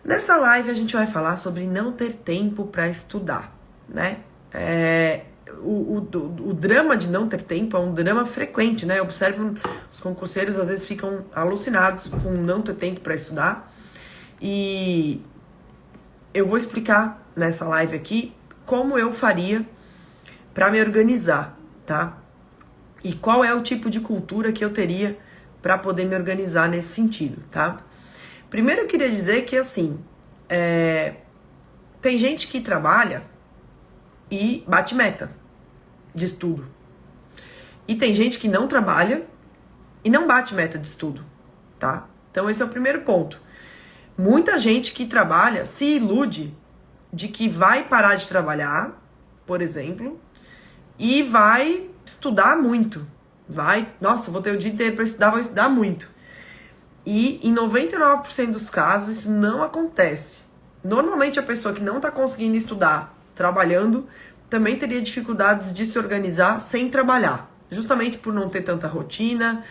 Nessa live a gente vai falar sobre não ter tempo para estudar, né? O drama de não ter tempo é um drama frequente, né? Eu observo os concurseiros às vezes ficam alucinados com não ter tempo para estudar. E eu vou explicar nessa live aqui como eu faria para me organizar, tá? E qual é o tipo de cultura que eu teria para poder me organizar nesse sentido, tá? Primeiro eu queria dizer que, assim, tem gente que trabalha e bate meta de estudo. E tem gente que não trabalha e não bate meta de estudo, tá? Então esse é o primeiro ponto. Muita gente que trabalha se ilude de que vai parar de trabalhar, por exemplo, e vai estudar muito. Nossa, vou ter o dia inteiro para estudar, vou estudar muito. E em 99% dos casos isso não acontece. Normalmente a pessoa que não está conseguindo estudar trabalhando também teria dificuldades de se organizar sem trabalhar. Justamente por não ter tanta rotina,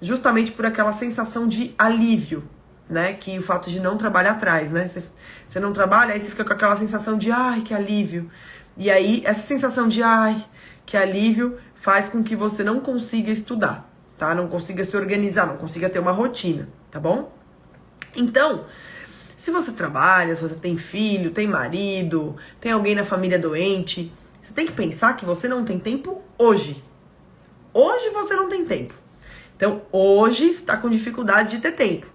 justamente por aquela sensação de alívio, né? Que o fato de não trabalhar traz, né? Você não trabalha, aí você fica com aquela sensação de ai, que alívio. E aí essa sensação de ai, que alívio faz com que você não consiga estudar. Tá? Não consiga se organizar, não consiga ter uma rotina, tá bom? Então, se você trabalha, se você tem filho, tem marido, tem alguém na família doente, você tem que pensar que você não tem tempo hoje. Hoje você não tem tempo. Então, hoje está com dificuldade de ter tempo.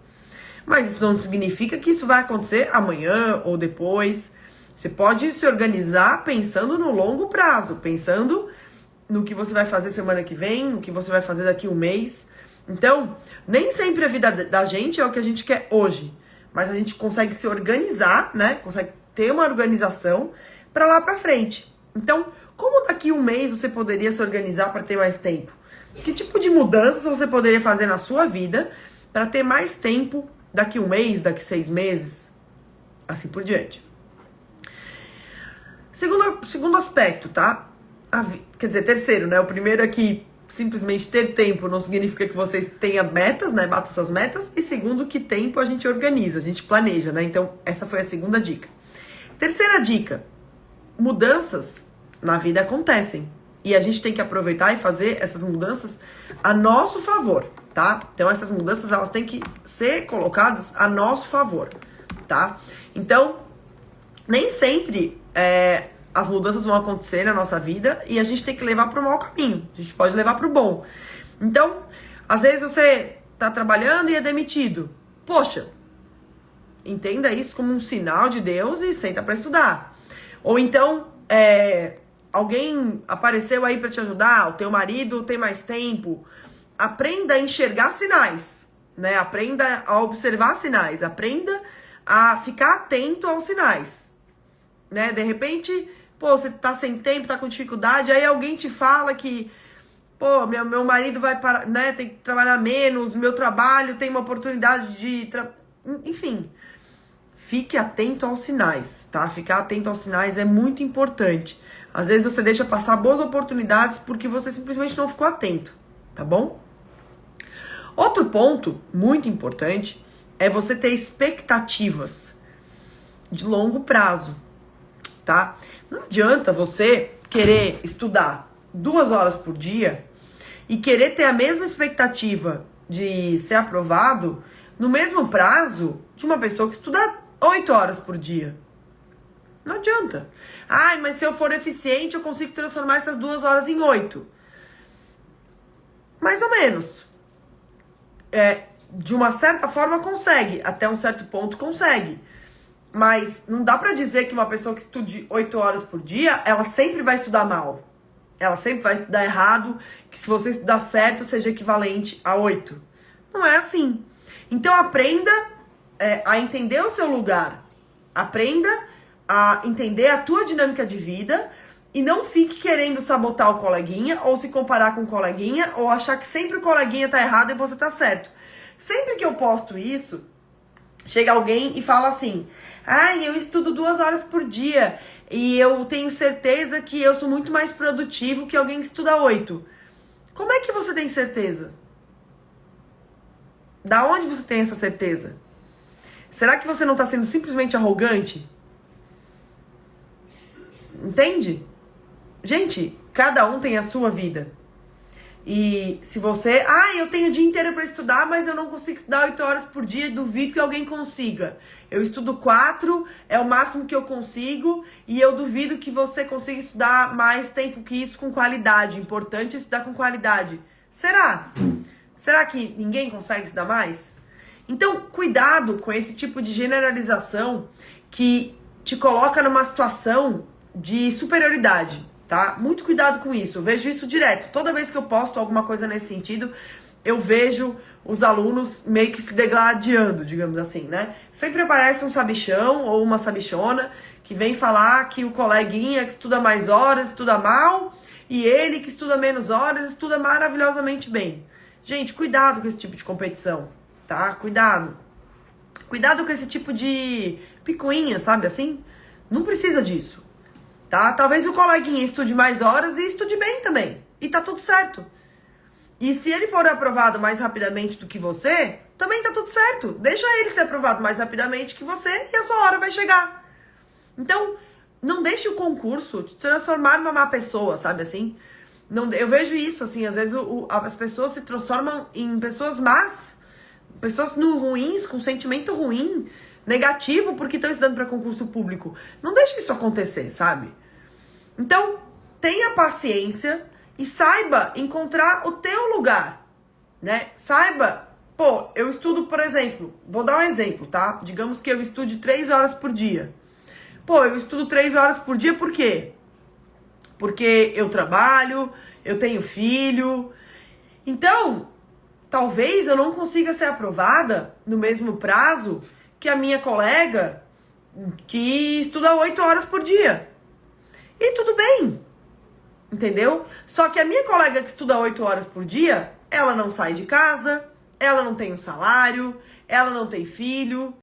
Mas isso não significa que isso vai acontecer amanhã ou depois. Você pode se organizar pensando no longo prazo, pensando no que você vai fazer semana que vem, no que você vai fazer daqui a um mês. Então, nem sempre a vida da gente é o que a gente quer hoje, mas a gente consegue se organizar, né? Consegue ter uma organização para lá para frente. Então, como daqui a um mês você poderia se organizar para ter mais tempo? Que tipo de mudanças você poderia fazer na sua vida para ter mais tempo daqui a um mês, daqui a 6 meses? Assim por diante. Segundo aspecto, tá? Quer dizer, terceiro, né? O primeiro é que simplesmente ter tempo não significa que vocês tenham metas, né? Batam suas metas. E segundo, que tempo a gente organiza, a gente planeja, né? Então, essa foi a segunda dica. Terceira dica. Mudanças na vida acontecem. E a gente tem que aproveitar e fazer essas mudanças a nosso favor, tá? Então, essas mudanças, elas têm que ser colocadas a nosso favor, tá? Então, nem sempre as mudanças vão acontecer na nossa vida e a gente tem que levar para o mau caminho. A gente pode levar para o bom. Então, às vezes você está trabalhando e é demitido. Poxa, entenda isso como um sinal de Deus e senta para estudar. Ou então, alguém apareceu aí para te ajudar, o teu marido tem mais tempo. Aprenda a enxergar sinais, né? Aprenda a observar sinais. Aprenda a ficar atento aos sinais, né? De repente, pô, você tá sem tempo, tá com dificuldade, aí alguém te fala que, pô, meu marido vai parar, né, tem que trabalhar menos, meu trabalho tem uma oportunidade de... Enfim, fique atento aos sinais, tá? Ficar atento aos sinais é muito importante. Às vezes você deixa passar boas oportunidades porque você simplesmente não ficou atento, tá bom? Outro ponto muito importante é você ter expectativas de longo prazo, tá? Não adianta você querer estudar 2 horas por dia e querer ter a mesma expectativa de ser aprovado no mesmo prazo de uma pessoa que estuda 8 horas por dia. Não adianta. Ai, mas se eu for eficiente, eu consigo transformar essas 2 horas em 8. Mais ou menos. De uma certa forma consegue, até um certo ponto consegue. Mas não dá pra dizer que uma pessoa que estude 8 horas por dia, ela sempre vai estudar mal. Ela sempre vai estudar errado, que se você estudar certo, seja equivalente a 8. Não é assim. Então aprenda a entender o seu lugar. Aprenda a entender a tua dinâmica de vida e não fique querendo sabotar o coleguinha ou se comparar com o coleguinha ou achar que sempre o coleguinha tá errado e você tá certo. Sempre que eu posto isso, chega alguém e fala assim: ai, eu estudo 2 horas por dia e eu tenho certeza que eu sou muito mais produtivo que alguém que estuda 8. Como é que você tem certeza? Da onde você tem essa certeza? Será que você não tá sendo simplesmente arrogante? Entende? Gente, cada um tem a sua vida. E se você... eu tenho o dia inteiro para estudar, mas eu não consigo estudar 8 horas por dia, duvido que alguém consiga. Eu estudo 4, é o máximo que eu consigo, e eu duvido que você consiga estudar mais tempo que isso com qualidade. Importante é estudar com qualidade. Será? Será que ninguém consegue estudar mais? Então, cuidado com esse tipo de generalização que te coloca numa situação de superioridade. Tá? Muito cuidado com isso, eu vejo isso direto. Toda vez que eu posto alguma coisa nesse sentido, eu vejo os alunos meio que se degladiando, digamos assim, né? Sempre aparece um sabichão ou uma sabichona que vem falar que o coleguinha que estuda mais horas estuda mal e ele que estuda menos horas estuda maravilhosamente bem. Gente, cuidado com esse tipo de competição, tá? Cuidado. Cuidado com esse tipo de picuinha, sabe assim? Não precisa disso. Tá? Talvez o coleguinha estude mais horas e estude bem também. E tá tudo certo. E se ele for aprovado mais rapidamente do que você, também tá tudo certo. Deixa ele ser aprovado mais rapidamente que você e a sua hora vai chegar. Então, não deixe o concurso te transformar numa má pessoa, sabe assim? Não, eu vejo isso, assim, às vezes as pessoas se transformam em pessoas más, pessoas ruins, com sentimento ruim, negativo, porque estão estudando para concurso público. Não deixe isso acontecer, sabe? Então, tenha paciência e saiba encontrar o teu lugar, né? Saiba, eu estudo, por exemplo, vou dar um exemplo, tá? Digamos que eu estude 3 horas por dia. Eu estudo 3 horas por dia por quê? Porque eu trabalho, eu tenho filho. Então, talvez eu não consiga ser aprovada no mesmo prazo que a minha colega que estuda 8 horas por dia. E tudo bem, entendeu? Só que a minha colega que estuda 8 horas por dia, ela não sai de casa, ela não tem um salário, ela não tem filho,